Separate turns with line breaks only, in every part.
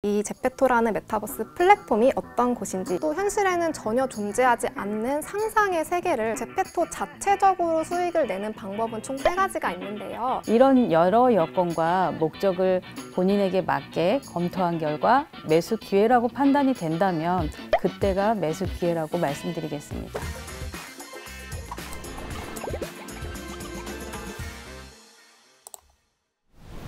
이 제페토라는 메타버스 플랫폼이 어떤 곳인지, 또 현실에는 전혀 존재하지 않는 상상의 세계를 제페토 자체적으로 수익을 내는 방법은 총 3가지가 있는데요.
이런 여러 여건과 목적을 본인에게 맞게 검토한 결과 매수 기회라고 판단이 된다면 그때가 매수 기회라고 말씀드리겠습니다.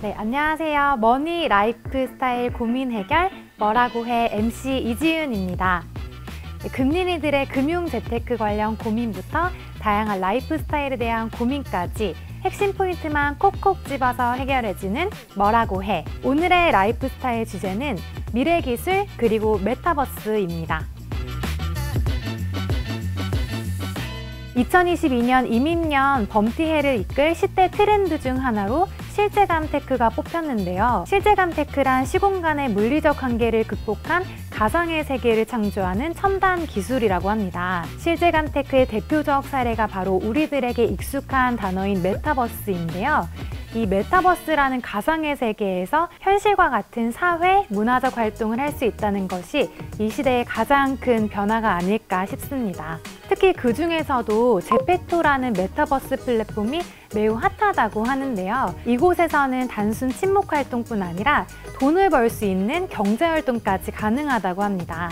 네, 안녕하세요. 머니 라이프 스타일 고민 해결 뭐라고 해 MC 이지윤입니다. 금리니들의 금융 재테크 관련 고민부터 다양한 라이프 스타일에 대한 고민까지 핵심 포인트만 콕콕 집어서 해결해주는 뭐라고 해. 오늘의 라이프 스타일 주제는 미래 기술 그리고 메타버스입니다. 2022년 이민년 범티해를 이끌 10대 트렌드 중 하나로 실제감 테크가 뽑혔는데요. 실제감 테크란 시공간의 물리적 한계를 극복한 가상의 세계를 창조하는 첨단 기술이라고 합니다. 실제감 테크의 대표적 사례가 바로 우리들에게 익숙한 단어인 메타버스인데요. 이 메타버스라는 가상의 세계에서 현실과 같은 사회, 문화적 활동을 할 수 있다는 것이 이 시대의 가장 큰 변화가 아닐까 싶습니다. 특히 그 중에서도 제페토라는 메타버스 플랫폼이 매우 핫하다고 하는데요. 이곳에서는 단순 친목 활동뿐 아니라 돈을 벌 수 있는 경제 활동까지 가능하다고 합니다.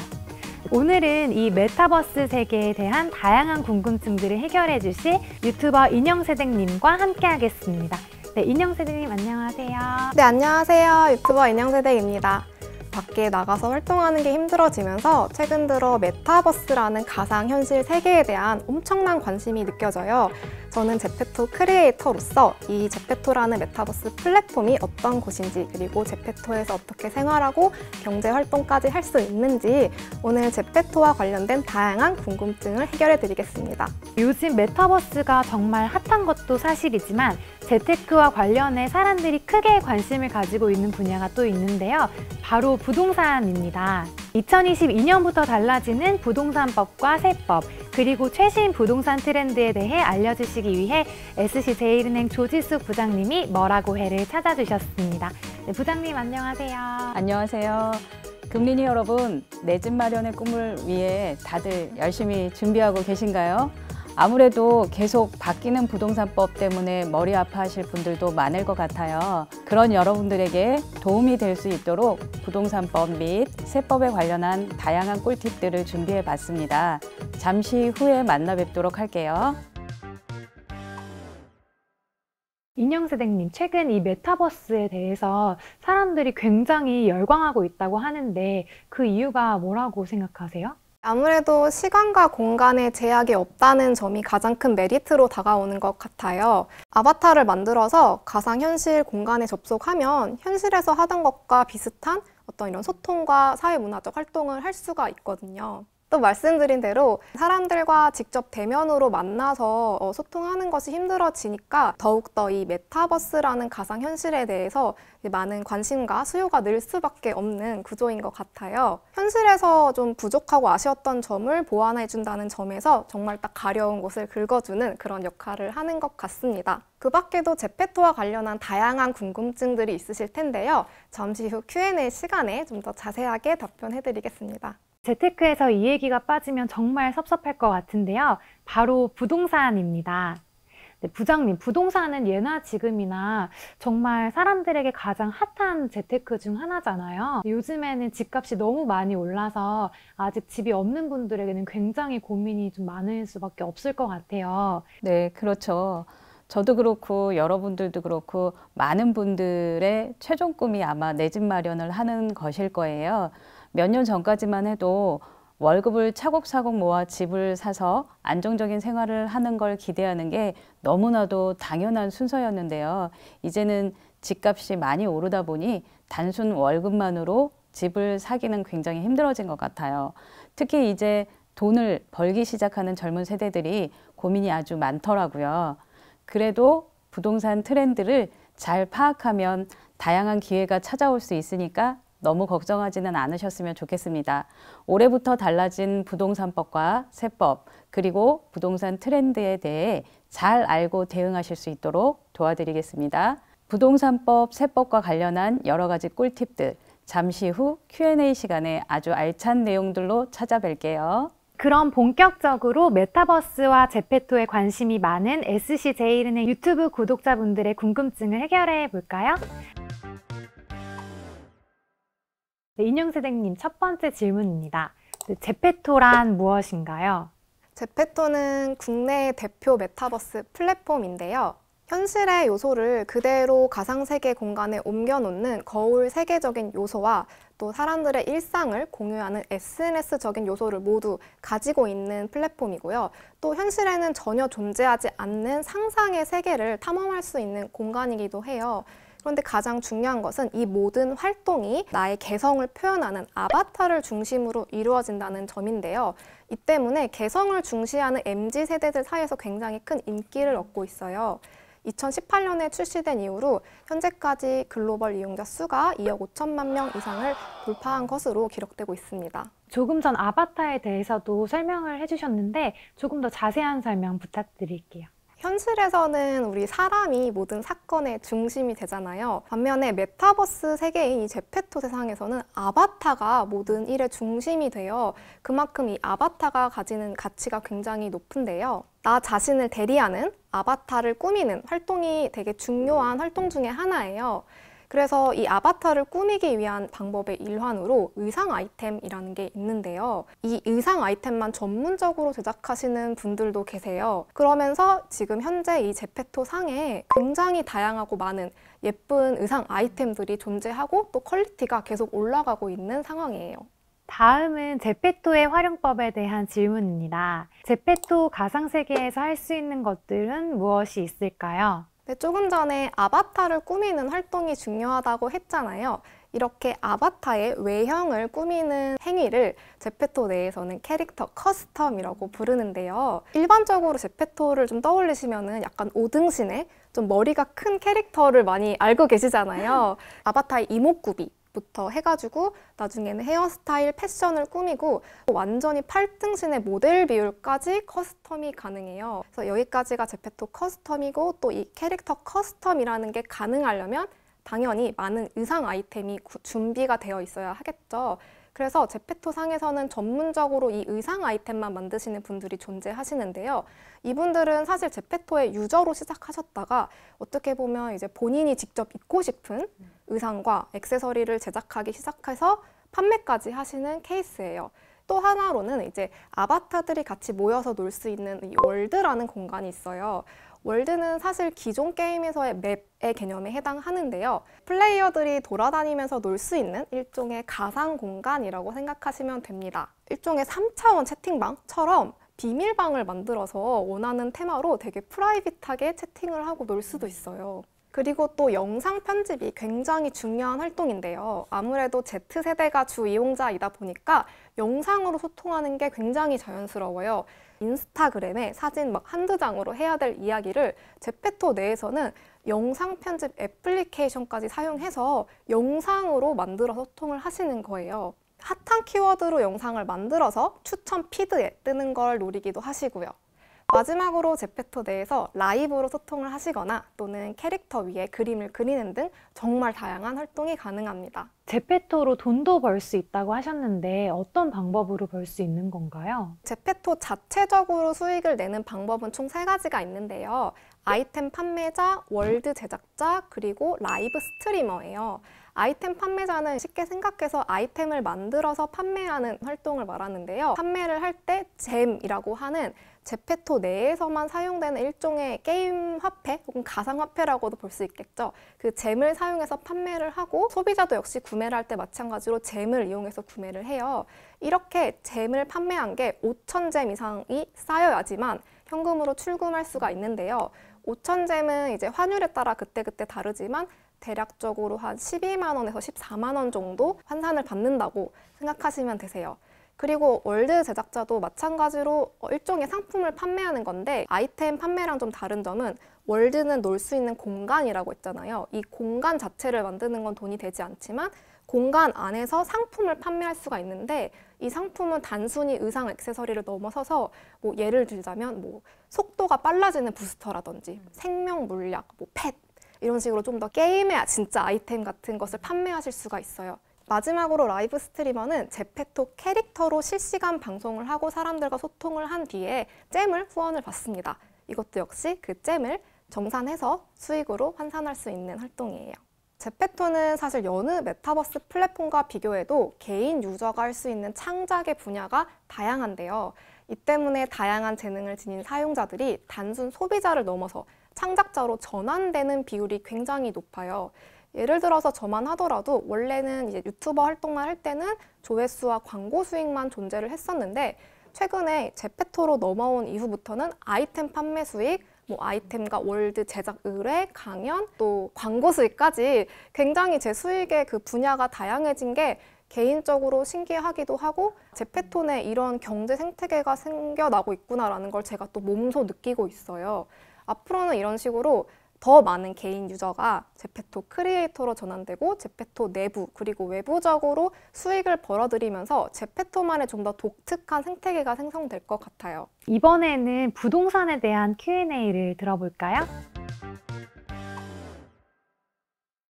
오늘은 이 메타버스 세계에 대한 다양한 궁금증들을 해결해 주실 유튜버 인형세댁님과 함께 하겠습니다. 네, 인형세댁님 안녕하세요.
네, 안녕하세요. 유튜버 인형세댁입니다. 밖에 나가서 활동하는 게 힘들어지면서 최근 들어 메타버스라는 가상현실 세계에 대한 엄청난 관심이 느껴져요. 저는 제페토 크리에이터로서 이 제페토라는 메타버스 플랫폼이 어떤 곳인지, 그리고 제페토에서 어떻게 생활하고 경제활동까지 할 수 있는지 오늘 제페토와 관련된 다양한 궁금증을 해결해 드리겠습니다.
요즘 메타버스가 정말 핫한 것도 사실이지만 재테크와 관련해 사람들이 크게 관심을 가지고 있는 분야가 또 있는데요. 바로 부동산입니다. 2022년부터 달라지는 부동산법과 세법, 그리고 최신 부동산 트렌드에 대해 알려주시기 위해 SC제일은행 조지숙 부장님이 뭐라고 해를 찾아주셨습니다. 네, 부장님 안녕하세요.
안녕하세요. 금리니 여러분, 내 집 마련의 꿈을 위해 다들 열심히 준비하고 계신가요? 아무래도 계속 바뀌는 부동산법 때문에 머리 아파하실 분들도 많을 것 같아요. 그런 여러분들에게 도움이 될 수 있도록 부동산법 및 세법에 관련한 다양한 꿀팁들을 준비해 봤습니다. 잠시 후에 만나 뵙도록 할게요.
인형세댁님, 최근 이 메타버스에 대해서 사람들이 굉장히 열광하고 있다고 하는데 그 이유가 뭐라고 생각하세요?
아무래도 시간과 공간에 제약이 없다는 점이 가장 큰 메리트로 다가오는 것 같아요. 아바타를 만들어서 가상현실 공간에 접속하면 현실에서 하던 것과 비슷한 어떤 이런 소통과 사회문화적 활동을 할 수가 있거든요. 또 말씀드린 대로 사람들과 직접 대면으로 만나서 소통하는 것이 힘들어지니까 더욱더 이 메타버스라는 가상현실에 대해서 많은 관심과 수요가 늘 수밖에 없는 구조인 것 같아요. 현실에서 좀 부족하고 아쉬웠던 점을 보완해준다는 점에서 정말 딱 가려운 곳을 긁어주는 그런 역할을 하는 것 같습니다. 그 밖에도 제페토와 관련한 다양한 궁금증들이 있으실 텐데요. 잠시 후 Q&A 시간에 좀 더 자세하게 답변해드리겠습니다.
재테크에서 이 얘기가 빠지면 정말 섭섭할 것 같은데요. 바로 부동산입니다. 네, 부장님, 부동산은 예나 지금이나 정말 사람들에게 가장 핫한 재테크 중 하나잖아요. 요즘에는 집값이 너무 많이 올라서 아직 집이 없는 분들에게는 굉장히 고민이 좀 많을 수밖에 없을 것 같아요.
네, 그렇죠. 저도 그렇고 여러분들도 그렇고 많은 분들의 최종 꿈이 아마 내 집 마련을 하는 것일 거예요. 몇 년 전까지만 해도 월급을 차곡차곡 모아 집을 사서 안정적인 생활을 하는 걸 기대하는 게 너무나도 당연한 순서였는데요. 이제는 집값이 많이 오르다 보니 단순 월급만으로 집을 사기는 굉장히 힘들어진 것 같아요. 특히 이제 돈을 벌기 시작하는 젊은 세대들이 고민이 아주 많더라고요. 그래도 부동산 트렌드를 잘 파악하면 다양한 기회가 찾아올 수 있으니까 너무 걱정하지는 않으셨으면 좋겠습니다. 올해부터 달라진 부동산법과 세법, 그리고 부동산 트렌드에 대해 잘 알고 대응하실 수 있도록 도와드리겠습니다. 부동산법, 세법과 관련한 여러 가지 꿀팁들 잠시 후 Q&A 시간에 아주 알찬 내용들로 찾아뵐게요.
그럼 본격적으로 메타버스와 제페토에 관심이 많은 SC제일은행 유튜브 구독자분들의 궁금증을 해결해 볼까요? 네, 인용세대님 첫 번째 질문입니다. 제페토란 무엇인가요?
제페토는 국내의 대표 메타버스 플랫폼인데요. 현실의 요소를 그대로 가상세계 공간에 옮겨놓는 거울 세계적인 요소와 또 사람들의 일상을 공유하는 SNS적인 요소를 모두 가지고 있는 플랫폼이고요. 또 현실에는 전혀 존재하지 않는 상상의 세계를 탐험할 수 있는 공간이기도 해요. 그런데 가장 중요한 것은 이 모든 활동이 나의 개성을 표현하는 아바타를 중심으로 이루어진다는 점인데요. 이 때문에 개성을 중시하는 MZ세대들 사이에서 굉장히 큰 인기를 얻고 있어요. 2018년에 출시된 이후로 현재까지 글로벌 이용자 수가 2억 5천만 명 이상을 돌파한 것으로 기록되고 있습니다.
조금 전 아바타에 대해서도 설명을 해주셨는데 조금 더 자세한 설명 부탁드릴게요.
현실에서는 우리 사람이 모든 사건의 중심이 되잖아요. 반면에 메타버스 세계인 이 제페토 세상에서는 아바타가 모든 일의 중심이 되어 그만큼 이 아바타가 가지는 가치가 굉장히 높은데요. 나 자신을 대리하는 아바타를 꾸미는 활동이 되게 중요한 활동 중에 하나예요. 그래서 이 아바타를 꾸미기 위한 방법의 일환으로 의상 아이템이라는 게 있는데요. 이 의상 아이템만 전문적으로 제작하시는 분들도 계세요. 그러면서 지금 현재 이 제페토 상에 굉장히 다양하고 많은 예쁜 의상 아이템들이 존재하고 또 퀄리티가 계속 올라가고 있는 상황이에요.
다음은 제페토의 활용법에 대한 질문입니다. 제페토 가상세계에서 할 수 있는 것들은 무엇이 있을까요?
네, 조금 전에 아바타를 꾸미는 활동이 중요하다고 했잖아요. 이렇게 아바타의 외형을 꾸미는 행위를 제페토 내에서는 캐릭터 커스텀이라고 부르는데요. 일반적으로 제페토를 좀 떠올리시면은 약간 오등신의 좀 머리가 큰 캐릭터를 많이 알고 계시잖아요. 아바타의 이목구비 부터 해가지고 나중에는 헤어스타일, 패션을 꾸미고 완전히 팔등신의 모델 비율까지 커스텀이 가능해요. 그래서 여기까지가 제페토 커스텀이고 또 이 캐릭터 커스텀이라는 게 가능하려면 당연히 많은 의상 아이템이 준비가 되어 있어야 하겠죠. 그래서 제페토 상에서는 전문적으로 이 의상 아이템만 만드시는 분들이 존재하시는데요. 이분들은 사실 제페토의 유저로 시작하셨다가 어떻게 보면 이제 본인이 직접 입고 싶은 의상과 액세서리를 제작하기 시작해서 판매까지 하시는 케이스예요. 또 하나로는 이제 아바타들이 같이 모여서 놀 수 있는 이 월드라는 공간이 있어요. 월드는 사실 기존 게임에서의 맵의 개념에 해당하는데요. 플레이어들이 돌아다니면서 놀 수 있는 일종의 가상 공간이라고 생각하시면 됩니다. 일종의 3차원 채팅방처럼 비밀방을 만들어서 원하는 테마로 되게 프라이빗하게 채팅을 하고 놀 수도 있어요. 그리고 또 영상 편집이 굉장히 중요한 활동인데요. 아무래도 Z세대가 주 이용자이다 보니까 영상으로 소통하는 게 굉장히 자연스러워요. 인스타그램에 사진 막 한두 장으로 해야 될 이야기를 제페토 내에서는 영상 편집 애플리케이션까지 사용해서 영상으로 만들어 소통을 하시는 거예요. 핫한 키워드로 영상을 만들어서 추천 피드에 뜨는 걸 노리기도 하시고요. 마지막으로 제페토 내에서 라이브로 소통을 하시거나 또는 캐릭터 위에 그림을 그리는 등 정말 다양한 활동이 가능합니다.
제페토로 돈도 벌 수 있다고 하셨는데 어떤 방법으로 벌 수 있는 건가요?
제페토 자체적으로 수익을 내는 방법은 총 3가지가 있는데요. 아이템 판매자, 월드 제작자, 그리고 라이브 스트리머예요. 아이템 판매자는 쉽게 생각해서 아이템을 만들어서 판매하는 활동을 말하는데요. 판매를 할 때 잼이라고 하는 제페토 내에서만 사용되는 일종의 게임 화폐 혹은 가상 화폐라고도 볼 수 있겠죠. 그 잼을 사용해서 판매를 하고 소비자도 역시 구매를 할 때 마찬가지로 잼을 이용해서 구매를 해요. 이렇게 잼을 판매한 게 5,000잼 이상이 쌓여야지만 현금으로 출금할 수가 있는데요. 5,000잼은 이제 환율에 따라 그때그때 다르지만 대략적으로 한 12만 원에서 14만 원 정도 환산을 받는다고 생각하시면 되세요. 그리고 월드 제작자도 마찬가지로 일종의 상품을 판매하는 건데 아이템 판매랑 좀 다른 점은 월드는 놀 수 있는 공간이라고 했잖아요. 이 공간 자체를 만드는 건 돈이 되지 않지만 공간 안에서 상품을 판매할 수가 있는데 이 상품은 단순히 의상 액세서리를 넘어서서 뭐 예를 들자면 뭐 속도가 빨라지는 부스터라든지 생명 물약, 뭐 펫 이런 식으로 좀 더 게임의 진짜 아이템 같은 것을 판매하실 수가 있어요. 마지막으로 라이브 스트리머는 제페토 캐릭터로 실시간 방송을 하고 사람들과 소통을 한 뒤에 잼을 후원을 받습니다. 이것도 역시 그 잼을 정산해서 수익으로 환산할 수 있는 활동이에요. 제페토는 사실 여느 메타버스 플랫폼과 비교해도 개인 유저가 할 수 있는 창작의 분야가 다양한데요. 이 때문에 다양한 재능을 지닌 사용자들이 단순 소비자를 넘어서 창작자로 전환되는 비율이 굉장히 높아요. 예를 들어서 저만 하더라도 원래는 이제 유튜버 활동만 할 때는 조회수와 광고 수익만 존재를 했었는데 최근에 제페토로 넘어온 이후부터는 아이템 판매 수익, 아이템과 월드 제작 의뢰, 강연, 또 광고 수익까지 굉장히 제 수익의 그 분야가 다양해진 게 개인적으로 신기하기도 하고 제페토 내 이런 경제 생태계가 생겨나고 있구나라는 걸 제가 또 몸소 느끼고 있어요. 앞으로는 이런 식으로 더 많은 개인 유저가 제페토 크리에이터로 전환되고 제페토 내부 그리고 외부적으로 수익을 벌어들이면서 제페토만의 좀 더 독특한 생태계가 생성될 것 같아요.
이번에는 부동산에 대한 Q&A를 들어볼까요?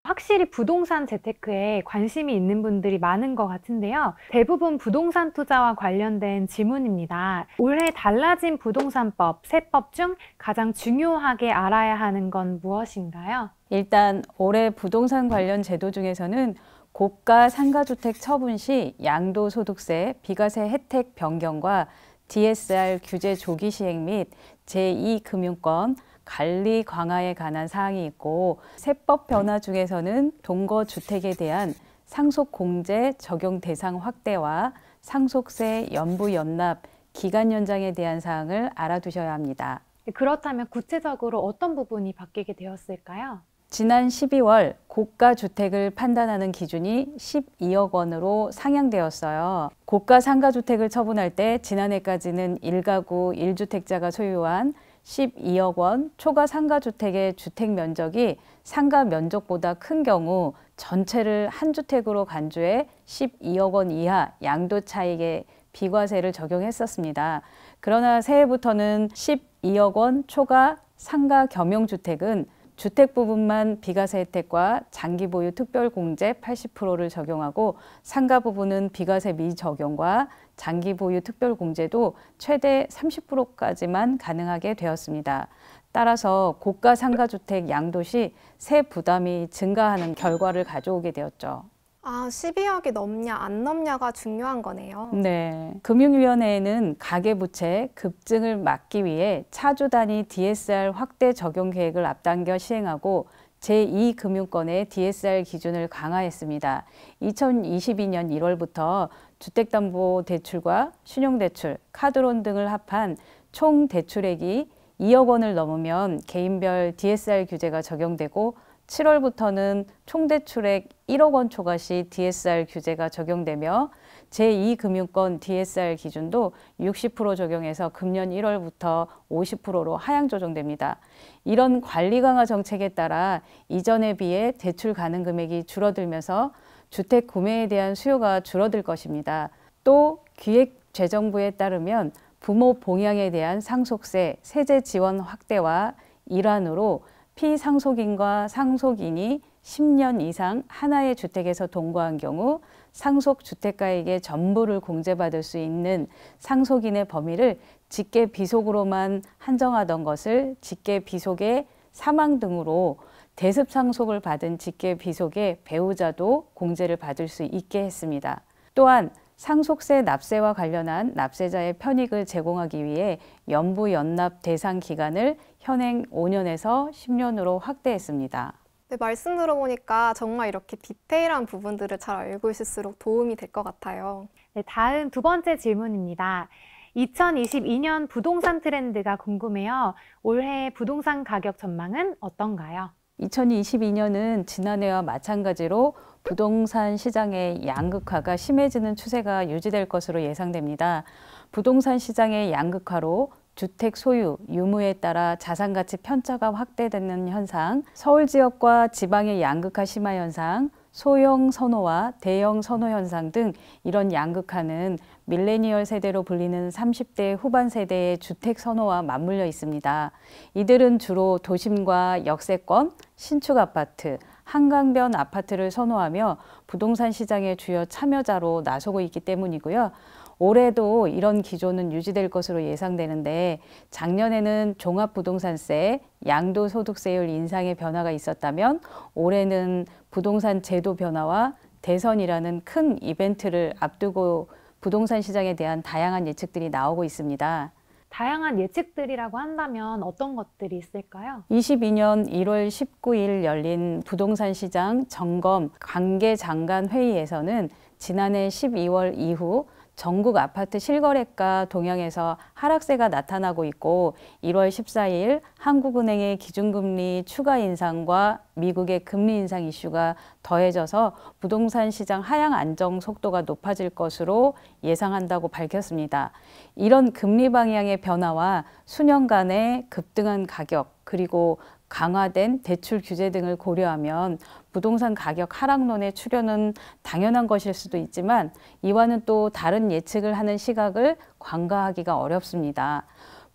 확실히 부동산 재테크에 관심이 있는 분들이 많은 것 같은데요. 대부분 부동산 투자와 관련된 질문입니다. 올해 달라진 부동산법, 세법 중 가장 중요하게 알아야 하는 건 무엇인가요?
일단 올해 부동산 관련 제도 중에서는 고가 상가주택 처분 시 양도소득세, 비과세 혜택 변경과 DSR 규제 조기 시행 및 제2금융권 관리 강화에 관한 사항이 있고 세법 변화 중에서는 동거주택에 대한 상속공제 적용 대상 확대와 상속세 연부 연납 기간 연장에 대한 사항을 알아두셔야 합니다.
그렇다면 구체적으로 어떤 부분이 바뀌게 되었을까요?
지난 12월 고가 주택을 판단하는 기준이 12억 원으로 상향되었어요. 고가 상가주택을 처분할 때 지난해까지는 1가구 1주택자가 소유한 12억 원 초과 상가주택의 주택 면적이 상가 면적보다 큰 경우 전체를 한 주택으로 간주해 12억 원 이하 양도 차익의 비과세를 적용했었습니다. 그러나 새해부터는 12억 원 초과 상가 겸용주택은 주택 부분만 비과세 혜택과 장기 보유 특별공제 80%를 적용하고 상가 부분은 비과세 미적용과 장기 보유 특별공제도 최대 30%까지만 가능하게 되었습니다. 따라서 고가 상가주택 양도 시 세 부담이 증가하는 결과를 가져오게 되었죠.
12억이 넘냐 안 넘냐가 중요한 거네요.
네. 금융위원회에는 가계부채 급증을 막기 위해 차주 단위 DSR 확대 적용 계획을 앞당겨 시행하고 제2금융권의 DSR 기준을 강화했습니다. 2022년 1월부터 주택담보대출과 신용대출, 카드론 등을 합한 총 대출액이 2억 원을 넘으면 개인별 DSR 규제가 적용되고 7월부터는 총대출액 1억 원 초과 시 DSR 규제가 적용되며 제2금융권 DSR 기준도 60% 적용해서 금년 1월부터 50%로 하향 조정됩니다. 이런 관리 강화 정책에 따라 이전에 비해 대출 가능 금액이 줄어들면서 주택 구매에 대한 수요가 줄어들 것입니다. 또 기획재정부에 따르면 부모 봉양에 대한 상속세, 세제 지원 확대와 일환으로 피상속인과 상속인이 10년 이상 하나의 주택에서 동거한 경우 상속주택가에게 전부를 공제받을 수 있는 상속인의 범위를 직계 비속으로만 한정하던 것을 직계 비속의 사망 등으로 대습 상속을 받은 직계 비속의 배우자도 공제를 받을 수 있게 했습니다. 또한 상속세 납세와 관련한 납세자의 편익을 제공하기 위해 연부 연납 대상 기간을 현행 5년에서 10년으로 확대했습니다.
네, 말씀 들어보니까 정말 이렇게 디테일한 부분들을 잘 알고 있을수록 도움이 될 것 같아요.
네, 다음 두 번째 질문입니다. 2022년 부동산 트렌드가 궁금해요. 올해 부동산 가격 전망은 어떤가요?
2022년은 지난해와 마찬가지로 부동산 시장의 양극화가 심해지는 추세가 유지될 것으로 예상됩니다. 부동산 시장의 양극화로 주택 소유, 유무에 따라 자산가치 편차가 확대되는 현상, 서울 지역과 지방의 양극화 심화 현상, 소형 선호와 대형 선호 현상 등 이런 양극화는 밀레니얼 세대로 불리는 30대 후반 세대의 주택 선호와 맞물려 있습니다. 이들은 주로 도심과 역세권, 신축 아파트, 한강변 아파트를 선호하며 부동산 시장의 주요 참여자로 나서고 있기 때문이고요. 올해도 이런 기조는 유지될 것으로 예상되는데 작년에는 종합부동산세, 양도소득세율 인상의 변화가 있었다면 올해는 부동산 제도 변화와 대선이라는 큰 이벤트를 앞두고 부동산 시장에 대한 다양한 예측들이 나오고 있습니다.
다양한 예측들이라고 한다면 어떤 것들이 있을까요?
22년 1월 19일 열린 부동산 시장 점검 관계장관 회의에서는 지난해 12월 이후 전국 아파트 실거래가 동향에서 하락세가 나타나고 있고 1월 14일 한국은행의 기준금리 추가 인상과 미국의 금리 인상 이슈가 더해져서 부동산 시장 하향 안정 속도가 높아질 것으로 예상한다고 밝혔습니다. 이런 금리 방향의 변화와 수년간의 급등한 가격 그리고 강화된 대출 규제 등을 고려하면 부동산 가격 하락론의 출현은 당연한 것일 수도 있지만 이와는 또 다른 예측을 하는 시각을 관가하기가 어렵습니다.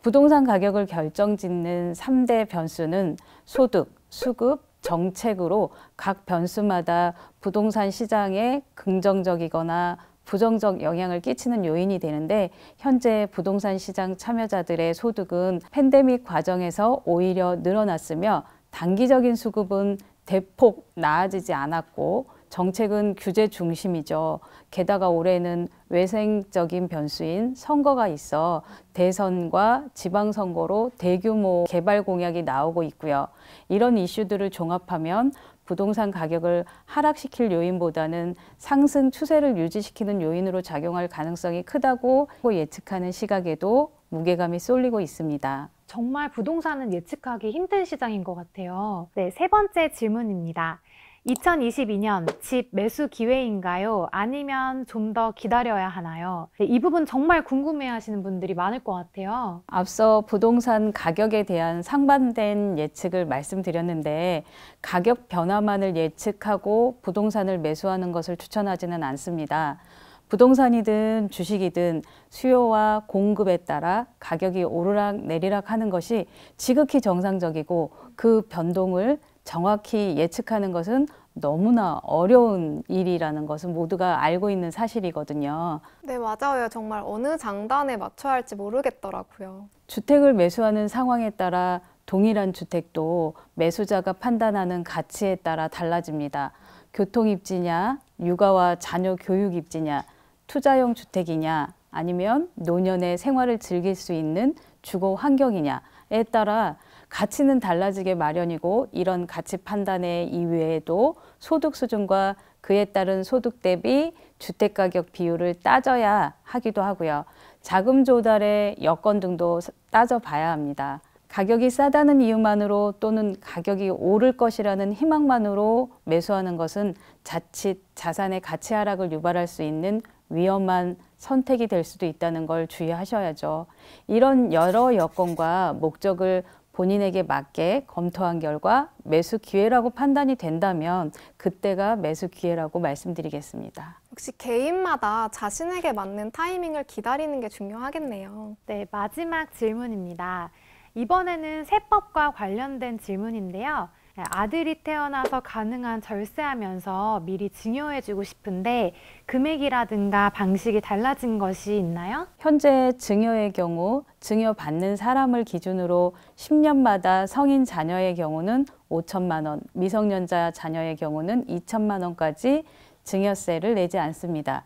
부동산 가격을 결정짓는 3대 변수는 소득, 수급, 정책으로 각 변수마다 부동산 시장에 긍정적이거나 부정적 영향을 끼치는 요인이 되는데 현재 부동산 시장 참여자들의 소득은 팬데믹 과정에서 오히려 늘어났으며 단기적인 수급은 대폭 나아지지 않았고 정책은 규제 중심이죠. 게다가 올해는 외생적인 변수인 선거가 있어 대선과 지방선거로 대규모 개발 공약이 나오고 있고요. 이런 이슈들을 종합하면 부동산 가격을 하락시킬 요인보다는 상승 추세를 유지시키는 요인으로 작용할 가능성이 크다고 예측하는 시각에도 무게감이 쏠리고 있습니다.
정말 부동산은 예측하기 힘든 시장인 것 같아요. 네, 세 번째 질문입니다. 2022년 집 매수 기회인가요? 아니면 좀 더 기다려야 하나요? 네, 이 부분 정말 궁금해 하시는 분들이 많을 것 같아요.
앞서 부동산 가격에 대한 상반된 예측을 말씀드렸는데 가격 변화만을 예측하고 부동산을 매수하는 것을 추천하지는 않습니다. 부동산이든 주식이든 수요와 공급에 따라 가격이 오르락 내리락 하는 것이 지극히 정상적이고 그 변동을 정확히 예측하는 것은 너무나 어려운 일이라는 것은 모두가 알고 있는 사실이거든요.
네, 맞아요. 정말 어느 장단에 맞춰야 할지 모르겠더라고요.
주택을 매수하는 상황에 따라 동일한 주택도 매수자가 판단하는 가치에 따라 달라집니다. 교통입지냐, 육아와 자녀 교육입지냐, 투자용 주택이냐, 아니면 노년의 생활을 즐길 수 있는 주거 환경이냐에 따라 가치는 달라지게 마련이고 이런 가치 판단의 이외에도 소득 수준과 그에 따른 소득 대비 주택가격 비율을 따져야 하기도 하고요. 자금 조달의 여건 등도 따져봐야 합니다. 가격이 싸다는 이유만으로 또는 가격이 오를 것이라는 희망만으로 매수하는 것은 자칫 자산의 가치 하락을 유발할 수 있는 위험한 선택이 될 수도 있다는 걸 주의하셔야죠. 이런 여러 여건과 목적을 본인에게 맞게 검토한 결과 매수 기회라고 판단이 된다면 그때가 매수 기회라고 말씀드리겠습니다.
역시 개인마다 자신에게 맞는 타이밍을 기다리는 게 중요하겠네요.
네, 마지막 질문입니다. 이번에는 세법과 관련된 질문인데요. 아들이 태어나서 가능한 절세하면서 미리 증여해주고 싶은데 금액이라든가 방식이 달라진 것이 있나요?
현재 증여의 경우 증여받는 사람을 기준으로 10년마다 성인 자녀의 경우는 5천만 원, 미성년자 자녀의 경우는 2천만 원까지 증여세를 내지 않습니다.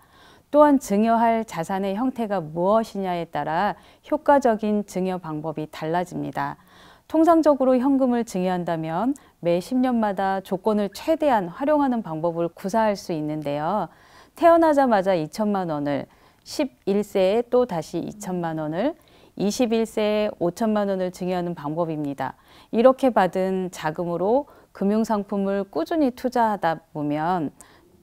또한 증여할 자산의 형태가 무엇이냐에 따라 효과적인 증여 방법이 달라집니다. 통상적으로 현금을 증여한다면 매 10년마다 조건을 최대한 활용하는 방법을 구사할 수 있는데요. 태어나자마자 2천만 원을, 11세에 또 다시 2천만 원을, 21세에 5천만 원을 증여하는 방법입니다. 이렇게 받은 자금으로 금융상품을 꾸준히 투자하다 보면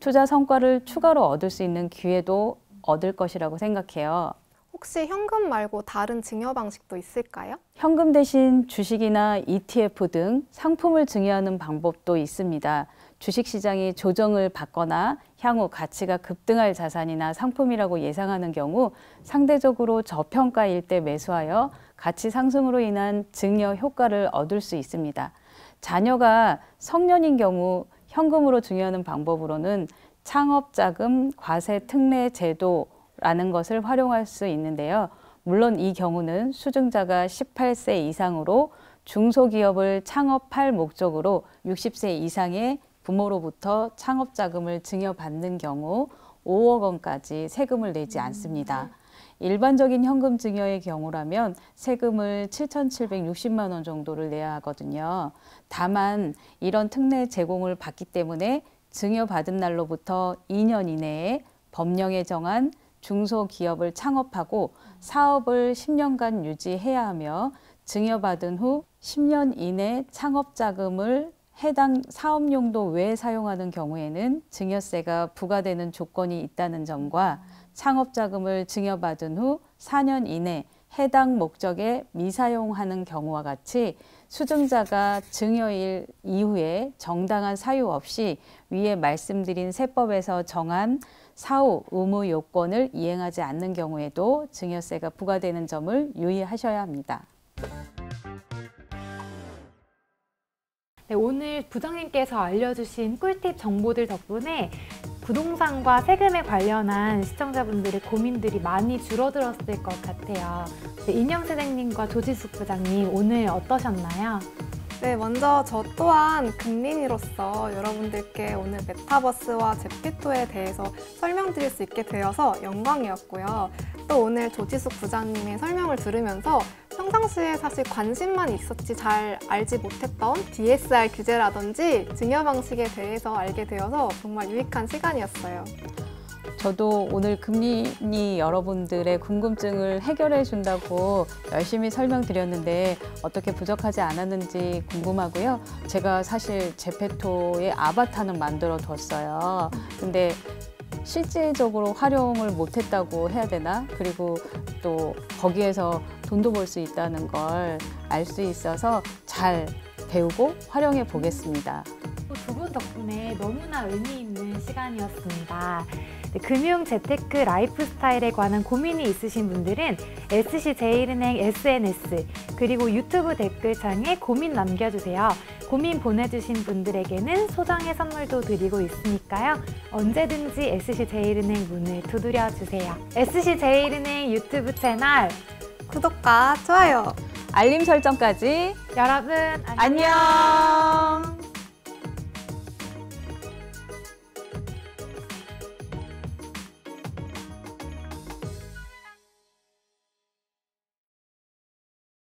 투자 성과를 추가로 얻을 수 있는 기회도 얻을 것이라고 생각해요.
혹시 현금 말고 다른 증여 방식도 있을까요?
현금 대신 주식이나 ETF 등 상품을 증여하는 방법도 있습니다. 주식시장이 조정을 받거나 향후 가치가 급등할 자산이나 상품이라고 예상하는 경우 상대적으로 저평가일 때 매수하여 가치 상승으로 인한 증여 효과를 얻을 수 있습니다. 자녀가 성년인 경우 현금으로 증여하는 방법으로는 창업자금 과세 특례 제도라는 것을 활용할 수 있는데요. 물론 이 경우는 수증자가 18세 이상으로 중소기업을 창업할 목적으로 60세 이상의 부모로부터 창업자금을 증여받는 경우 5억 원까지 세금을 내지 않습니다. 일반적인 현금 증여의 경우라면 세금을 7,760만 원 정도를 내야 하거든요. 다만 이런 특례 제공을 받기 때문에 증여받은 날로부터 2년 이내에 법령에 정한 중소기업을 창업하고 사업을 10년간 유지해야 하며 증여받은 후 10년 이내 창업자금을 해당 사업용도 외에 사용하는 경우에는 증여세가 부과되는 조건이 있다는 점과 창업자금을 증여받은 후 4년 이내 해당 목적에 미사용하는 경우와 같이 수증자가 증여일 이후에 정당한 사유 없이 위에 말씀드린 세법에서 정한 사후 의무 요건을 이행하지 않는 경우에도 증여세가 부과되는 점을 유의하셔야 합니다.
네, 오늘 부장님께서 알려주신 꿀팁 정보들 덕분에 부동산과 세금에 관련한 시청자분들의 고민들이 많이 줄어들었을 것 같아요. 네, 인영선생님과 조지숙 부장님 오늘 어떠셨나요?
네, 먼저 저 또한 금린이로서 여러분들께 오늘 메타버스와 제피토에 대해서 설명드릴 수 있게 되어서 영광이었고요. 또 오늘 조지숙 부장님의 설명을 들으면서 평상시에 사실 관심만 있었지 잘 알지 못했던 DSR 규제라든지 증여 방식에 대해서 알게 되어서 정말 유익한 시간이었어요.
저도 오늘 금린이 여러분들의 궁금증을 해결해 준다고 열심히 설명드렸는데 어떻게 부족하지 않았는지 궁금하고요. 제가 사실 제페토의 아바타는 만들어 뒀어요. 근데 실질적으로 활용을 못했다고 해야 되나? 그리고 또 거기에서 돈도 벌 수 있다는 걸 알 수 있어서 잘 배우고 활용해 보겠습니다.
두 분 덕분에 너무나 의미 있는 시간이었습니다. 네, 금융 재테크 라이프 스타일에 관한 고민이 있으신 분들은 SC제일은행 SNS 그리고 유튜브 댓글창에 고민 남겨주세요. 고민 보내주신 분들에게는 소정의 선물도 드리고 있으니까요. 언제든지 SC제일은행 문을 두드려 주세요. SC제일은행 유튜브 채널
구독과 좋아요,
알림 설정까지
여러분
안녕.